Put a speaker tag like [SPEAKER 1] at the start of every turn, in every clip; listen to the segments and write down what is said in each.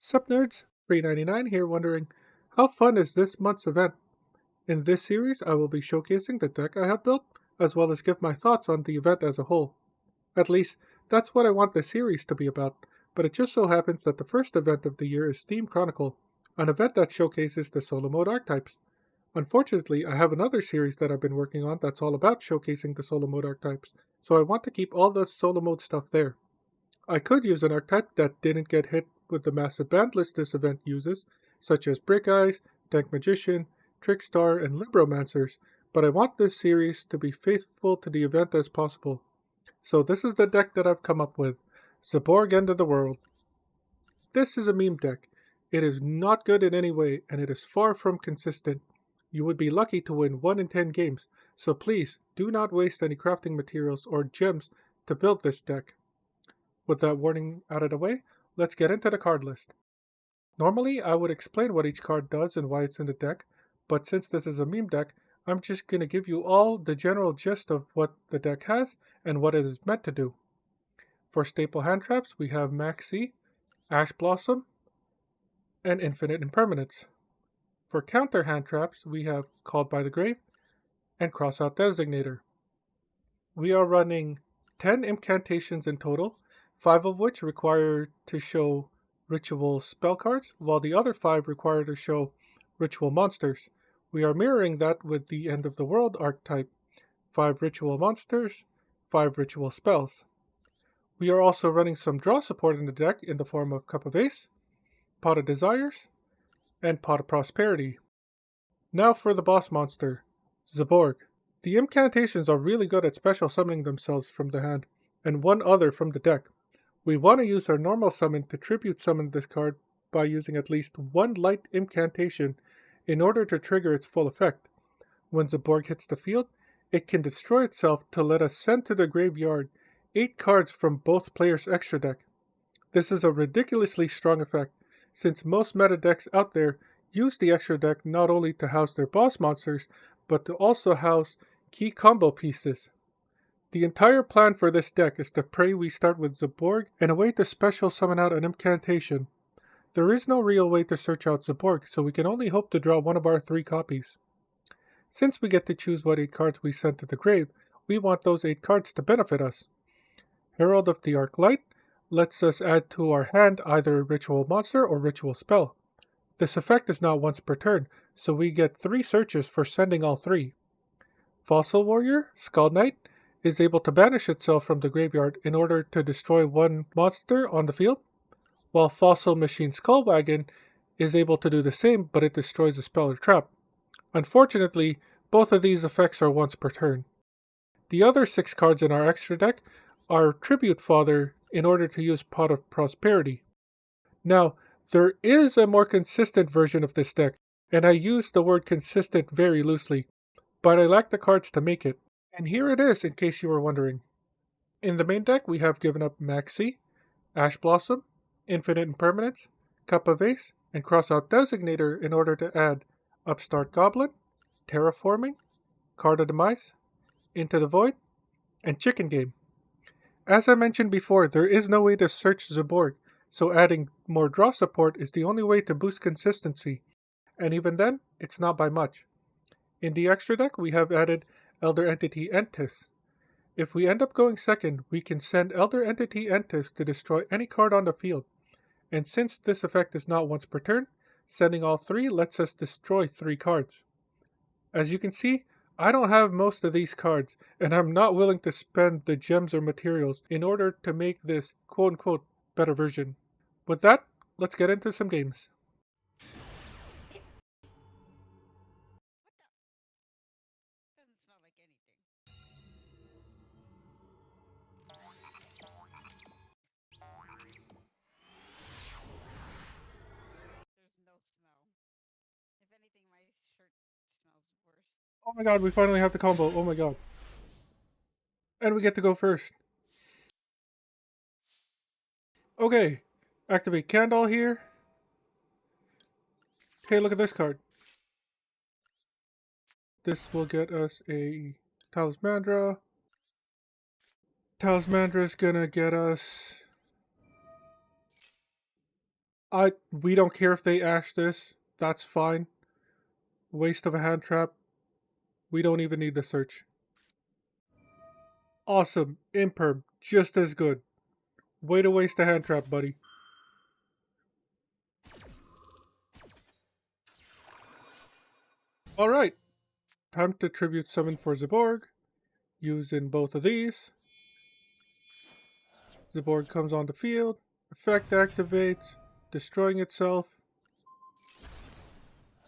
[SPEAKER 1] Sup nerds, Free99 here wondering, how fun is this month's event? In this series I will be showcasing the deck I have built, as well as give my thoughts on the event as a whole. At least, that's what I want the series to be about, but it just so happens that the first event of the year is Theme Chronicle, an event that showcases the solo mode archetypes. Unfortunately, I have another series that I've been working on that's all about showcasing the solo mode archetypes, so I want to keep all the solo mode stuff there. I could use an archetype that didn't get hit with the massive band list this event uses, such as Brick Eyes, Dank Magician, Trickstar, and Libromancers, but I want this series to be faithful to the event as possible. So this is the deck that I've come up with, Zaborg End of the World. This is a meme deck. It is not good in any way, and it is far from consistent. You would be lucky to win 1 in 10 games, so please do not waste any crafting materials or gems to build this deck. With that warning out of the way, let's get into the card list. Normally, I would explain what each card does and why it's in the deck, but since this is a meme deck, I'm just going to give you all the general gist of what the deck has and what it is meant to do. For staple hand traps, we have Maxi, Ash Blossom, and Infinite Impermanence. For counter hand traps, we have Called by the Grave and Crossout Designator. We are running 10 incantations in total, 5 of which require to show ritual spell cards, while the other 5 require to show ritual monsters. We are mirroring that with the End of the World archetype, 5 ritual monsters, 5 ritual spells. We are also running some draw support in the deck in the form of Cup of Ace, Pot of Desires, and Pot of Prosperity. Now for the boss monster, Zaborg. The incantations are really good at special summoning themselves from the hand, and one other from the deck. We want to use our normal summon to tribute summon this card by using at least one light incantation in order to trigger its full effect. When Zaborg hits the field, it can destroy itself to let us send to the graveyard 8 cards from both players' extra deck. This is a ridiculously strong effect, since most meta decks out there use the extra deck not only to house their boss monsters, but to also house key combo pieces. The entire plan for this deck is to pray we start with Zaborg and a way to special summon out an incantation. There is no real way to search out Zaborg, so we can only hope to draw one of our 3 copies. Since we get to choose what 8 cards we send to the grave, we want those 8 cards to benefit us. Herald of the Arc Light lets us add to our hand either a ritual monster or ritual spell. This effect is not once per turn, so we get 3 searches for sending all 3. Fossil Warrior, Skull Knight, is able to banish itself from the graveyard in order to destroy one monster on the field, while Fossil Machine Skullwagon is able to do the same, but it destroys a spell or trap. Unfortunately, both of these effects are once per turn. The other 6 cards in our extra deck are Tribute Father in order to use Pot of Prosperity. Now, there is a more consistent version of this deck, and I use the word consistent very loosely, but I lack the cards to make it. And here it is, in case you were wondering. In the main deck, we have given up Maxi, Ash Blossom, Infinite Impermanence, Cup of Ace, and Crossout Designator in order to add Upstart Goblin, Terraforming, Card of Demise, Into the Void, and Chicken Game. As I mentioned before, there is no way to search Zaborg, so adding more draw support is the only way to boost consistency, and even then, it's not by much. In the extra deck, we have added Elder Entity Entis. If we end up going second, we can send Elder Entity Entis to destroy any card on the field, and since this effect is not once per turn, sending all 3 lets us destroy 3 cards. As you can see, I don't have most of these cards, and I'm not willing to spend the gems or materials in order to make this quote-unquote better version. With that, let's get into some games.
[SPEAKER 2] Doesn't smell like anything. There's no smell. If anything, my shirt smells worse.
[SPEAKER 1] Oh my god, we finally have the combo, oh my god. And we get to go first. Okay, activate Candle here. Hey, look at this card. This will get us a Talismandra. Talismandra is gonna get us We don't care if they ash this. That's fine. Waste of a hand trap. We don't even need the search. Awesome. Imperm. Just as good. Way to waste a hand trap, buddy. Alright. Time to tribute summon for Zaborg. Using both of these. Zaborg comes on the field. Effect activates. Destroying itself.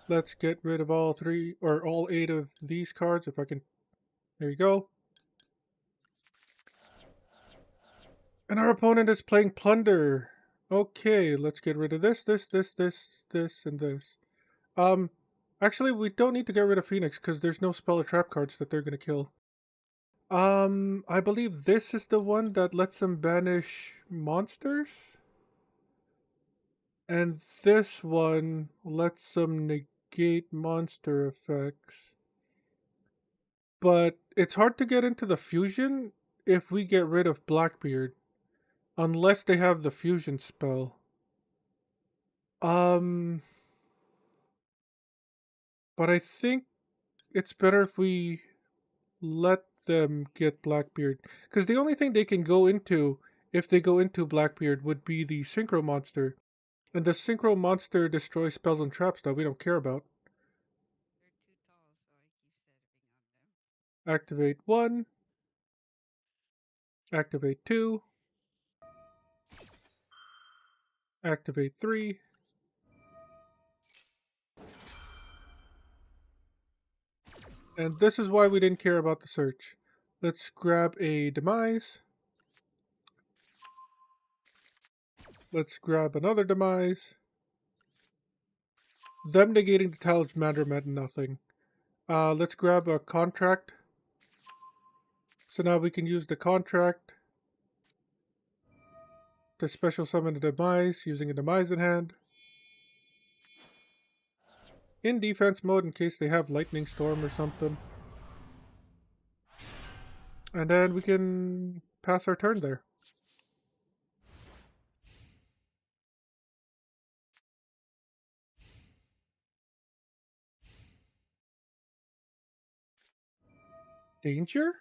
[SPEAKER 1] Let's get rid of all 3 or all 8 of these cards if I can. There you go. And our opponent is playing Plunder. Okay, let's get rid of this, and this. Actually, we don't need to get rid of Phoenix because there's no spell or trap cards that they're gonna kill. I believe this is the one that lets them banish monsters. And this one lets them negate monster effects. But it's hard to get into the fusion if we get rid of Blackbeard. Unless they have the fusion spell. But I think it's better if we let them get Blackbeard. Because the only thing they can go into, if they go into Blackbeard, would be the Synchro Monster. And the Synchro Monster destroys spells and traps that we don't care about.
[SPEAKER 2] They're too tall, so I keep stepping on them.
[SPEAKER 1] Activate 1. Activate 2. Activate 3. And this is why we didn't care about the search. Let's grab a Demise. Let's grab another Demise. Them negating the Talismander meant nothing. Let's grab a Contract. So now we can use the Contract to special summon a Demise using a Demise in hand. In defense mode in case they have Lightning Storm or something. And then we can pass our turn there. Danger?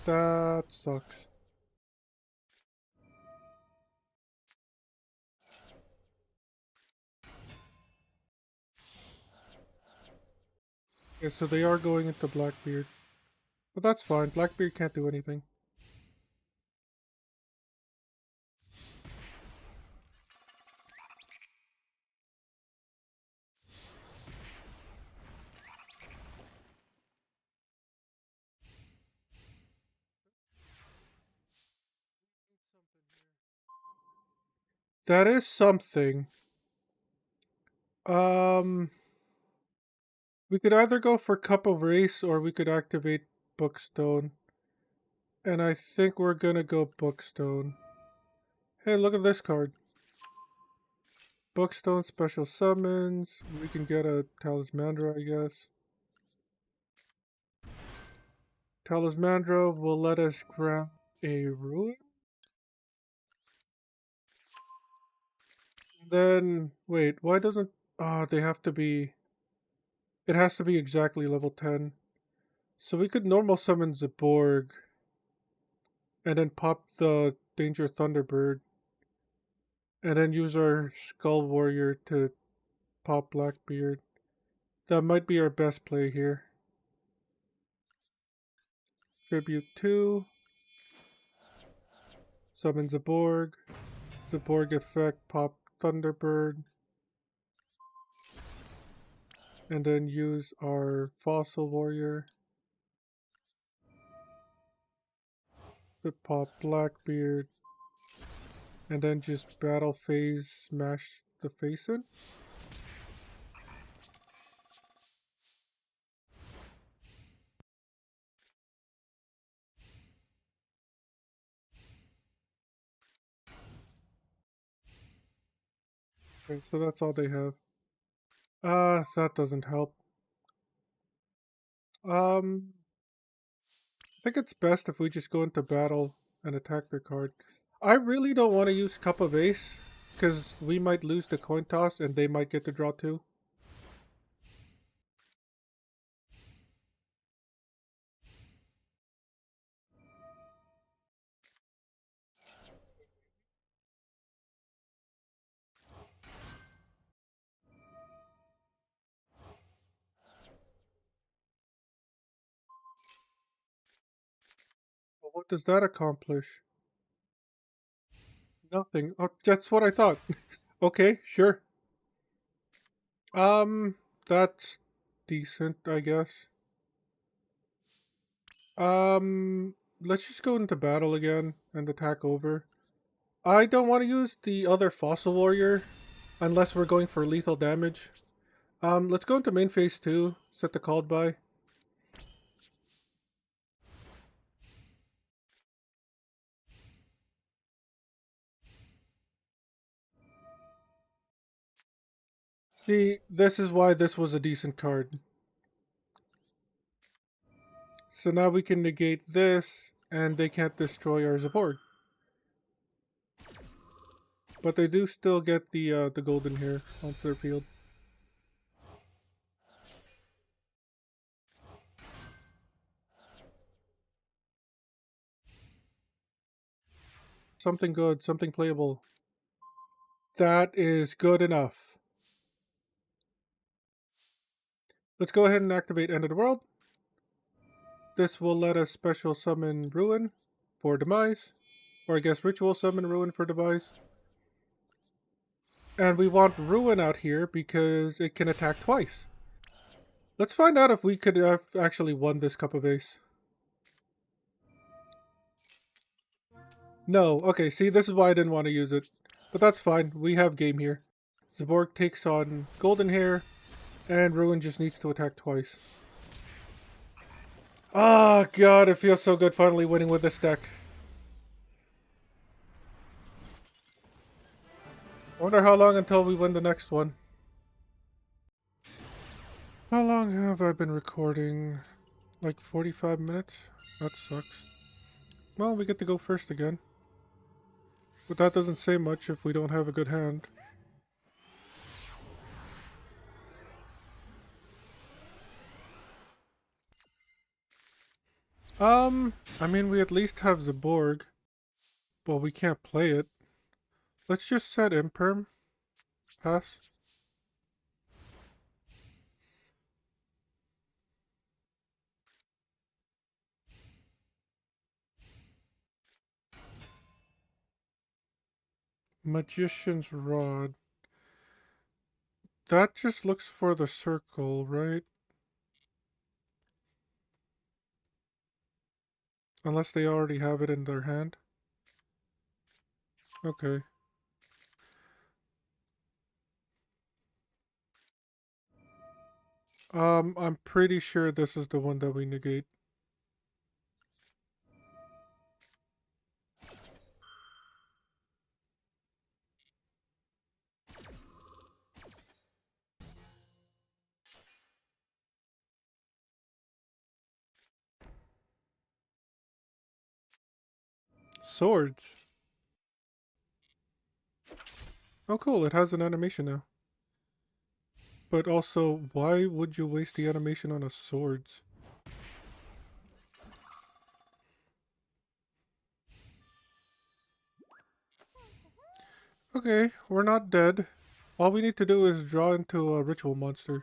[SPEAKER 1] That sucks. Yeah, so they are going into Blackbeard. But that's fine, Blackbeard can't do anything. That is something. We could either go for Cup of Race or we could activate Bookstone. And I think we're gonna go Bookstone. Hey, look at this card. Bookstone special summons. We can get a Talismandra, I guess. Talismandra will let us grab a Ruin. Then, wait, why doesn't... they have to be... It has to be exactly level 10. So we could normal summon Zaborg. And then pop the Danger Thunderbird. And then use our Skull Warrior to pop Blackbeard. That might be our best play here. Tribute 2. Summon Zaborg. Zaborg effect, pop Thunderbird. And then use our Fossil Warrior Twisted Paw, Blackbeard, and then just battle phase, smash the face in. Okay, so that's all they have. That doesn't help. I think it's best if we just go into battle and attack their card. I really don't want to use Cup of Ace, because we might lose the coin toss and they might get to draw 2. Well, what does that accomplish? Nothing. Oh, that's what I thought. Okay, sure. Um, that's decent, I guess. Let's just go into battle again and attack over. I don't want to use the other Fossil Warrior unless we're going for lethal damage. Let's go into main phase 2, set the called by. See, this is why this was a decent card. So now we can negate this, and they can't destroy our Zabord. But they do still get the golden here onto their field. Something good, something playable. That is good enough. Let's go ahead and activate End of the World. This will let us special summon Ruin for Demise. Or I guess Ritual Summon Ruin for Demise. And we want Ruin out here because it can attack twice. Let's find out if we could have actually won this Cup of Ace. No, okay, see, this is why I didn't want to use it. But that's fine, we have game here. Zaborg takes on Golden Hair, and Ruin just needs to attack twice. Ah, God, it feels so good finally winning with this deck. I wonder how long until we win the next one. How long have I been recording? Like 45 minutes? That sucks. Well, we get to go first again. But that doesn't say much if we don't have a good hand. I mean, we at least have Zaborg. But we can't play it. Let's just set Imperm. Pass. Magician's Rod. That just looks for the circle, right? Unless they already have it in their hand. Okay. I'm pretty sure this is the one that we negate. Swords. Oh cool, it has an animation now. But also, why would you waste the animation on a swords? Okay, we're not dead. All we need to do is draw into a ritual monster.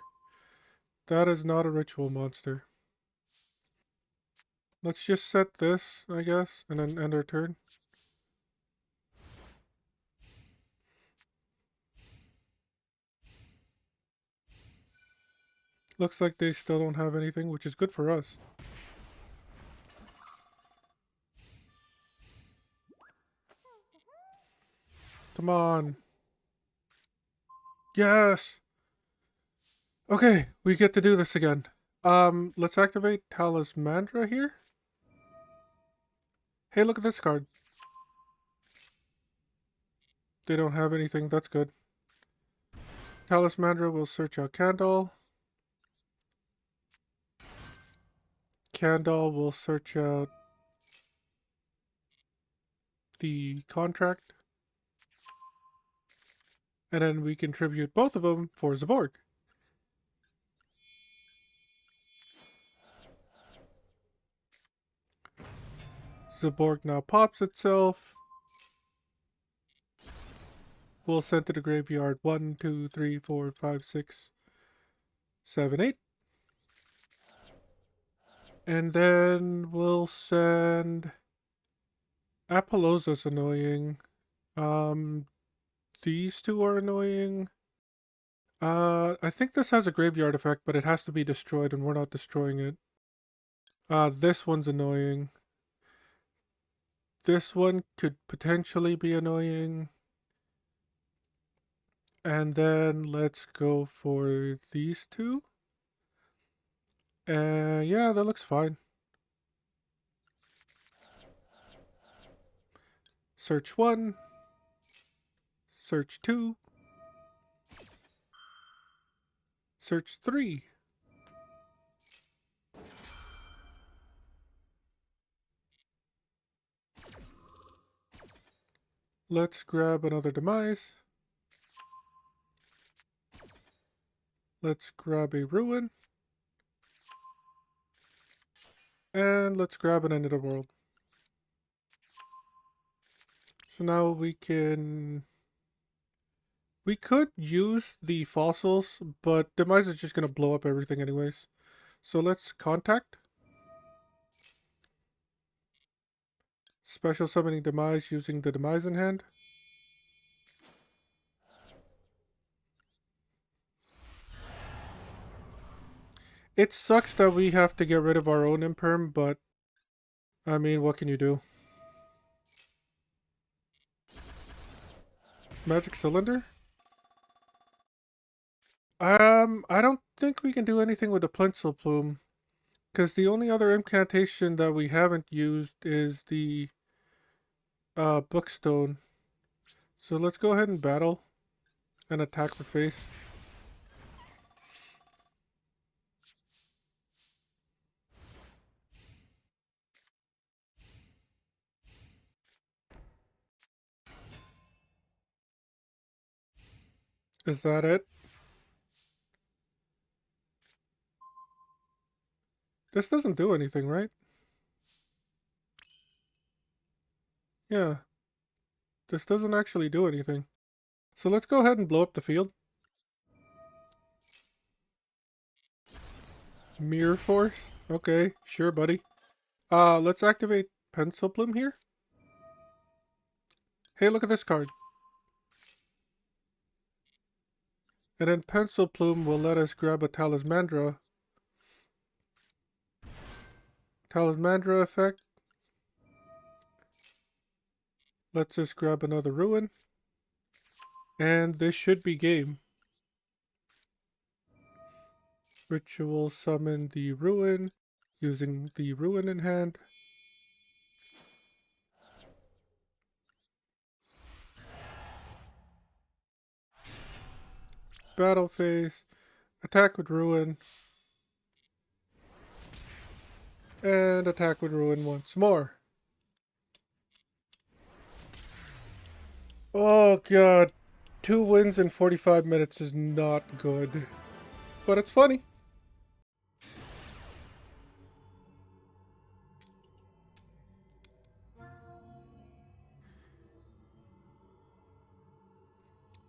[SPEAKER 1] That is not a ritual monster. Let's just set this, I guess, and then end our turn. Looks like they still don't have anything, which is good for us. Come on. Yes! Okay, we get to do this again. Let's activate Talismandra here. Hey, look at this card. They don't have anything, that's good. Talismandra will search out Candle. Candle will search out the contract. And then we contribute both of them for Zaborg. Zaborg now pops itself. We'll send to the graveyard 1, 2, 3, 4, 5, 6, 7, 8. And then we'll send... Apollosa's annoying. These two are annoying. I think this has a graveyard effect, but it has to be destroyed, and we're not destroying it. This one's annoying. This one could potentially be annoying. And then let's go for these two. Yeah, that looks fine. Search 1. Search 2. Search 3. Let's grab another Demise. Let's grab a Ruin. And let's grab an End of the World. So now we can... We could use the fossils, but Demise is just going to blow up everything anyways. So let's contact. Special summoning Demise using the Demise in hand. It sucks that we have to get rid of our own Imperm, but I mean, what can you do? Magic Cylinder? I don't think we can do anything with the Pencil Plume. Because the only other incantation that we haven't used is the Bookstone. So let's go ahead and battle and attack the face. Is that it? This doesn't do anything, right? Yeah. This doesn't actually do anything. So let's go ahead and blow up the field. Mirror Force? Okay, sure, buddy. Let's activate Pencil Plume here. Hey, look at this card. And then Pencil Plume will let us grab a Talismandra. Talismandra effect. Let's just grab another Ruin. And this should be game. Ritual summon the Ruin using the Ruin in hand. Battle phase. Attack with Ruin. And attack with Ruin once more. Oh god. 2 wins in 45 minutes is not good. But it's funny.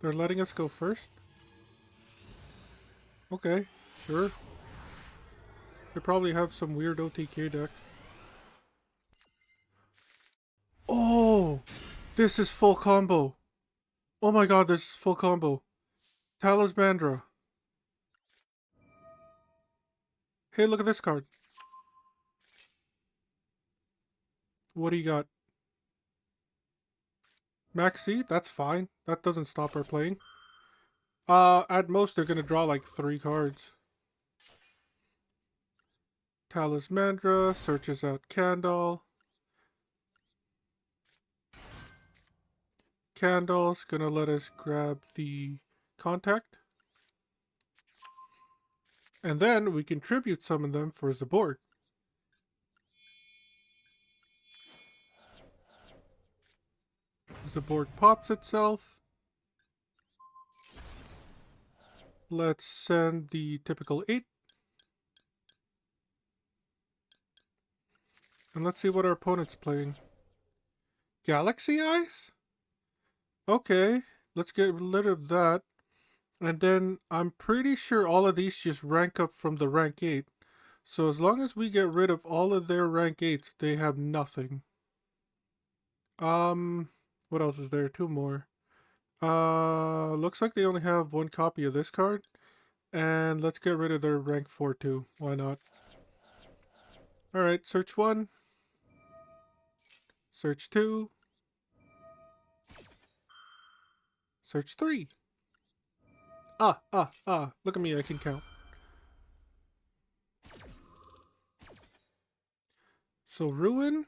[SPEAKER 1] They're letting us go first? Okay, sure. They probably have some weird OTK deck. Oh! This is full combo. Oh my god, this is full combo. Talismandra. Hey, look at this card. What do you got? Maxi, that's fine. That doesn't stop our playing. At most they're gonna draw like 3 cards. Talismandra searches out Candle. Candle's gonna let us grab the contact. And then we can tribute summon them for Zaborg. Zaborg pops itself. Let's send the typical 8. And let's see what our opponent's playing. Galaxy Eyes? Okay, let's get rid of that. And then I'm pretty sure all of these just rank up from the rank 8. So as long as we get rid of all of their rank 8s, they have nothing. What else is there? 2 more. Looks like they only have 1 copy of this card. And let's get rid of their rank 4 too. Why not? Alright, search 1. Search 2. Search 3. Look at me, I can count. So Ruin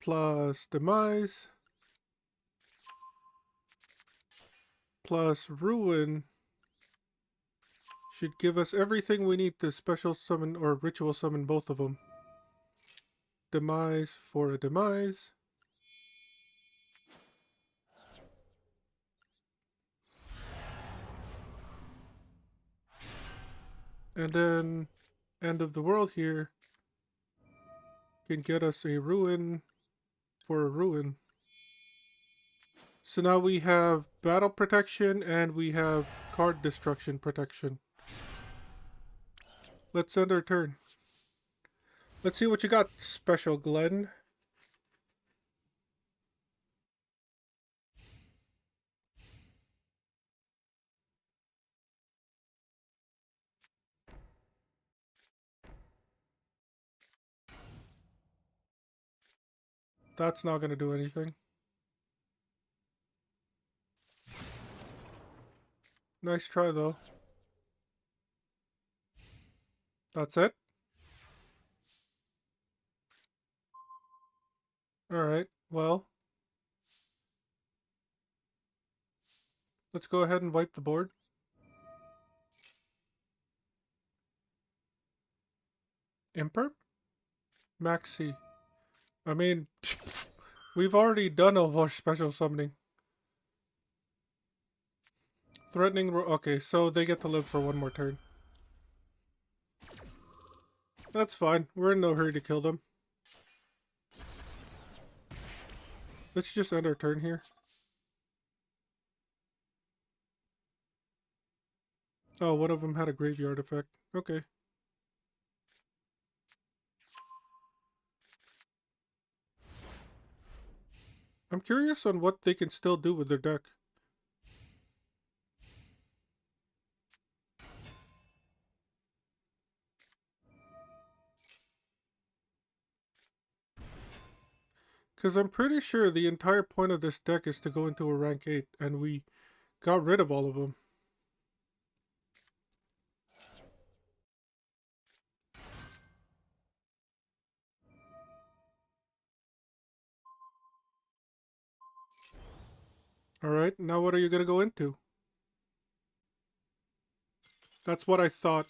[SPEAKER 1] plus Demise plus Ruin should give us everything we need to special summon or ritual summon both of them. Demise for a Demise. And then End of the World here can get us a Ruin for a Ruin. So now we have battle protection and we have card destruction protection. Let's end our turn. Let's see what you got, Special Glenn. That's not going to do anything. Nice try, though. That's it? Alright, well. Let's go ahead and wipe the board. Imperp? Maxi. I mean, we've already done all of our special summoning. Threatening... Okay, so they get to live for 1 more turn. That's fine. We're in no hurry to kill them. Let's just end our turn here. Oh, one of them had a graveyard effect. Okay. I'm curious on what they can still do with their deck. Because I'm pretty sure the entire point of this deck is to go into a rank 8, and we got rid of all of them. Alright, now what are you going to go into? That's what I thought.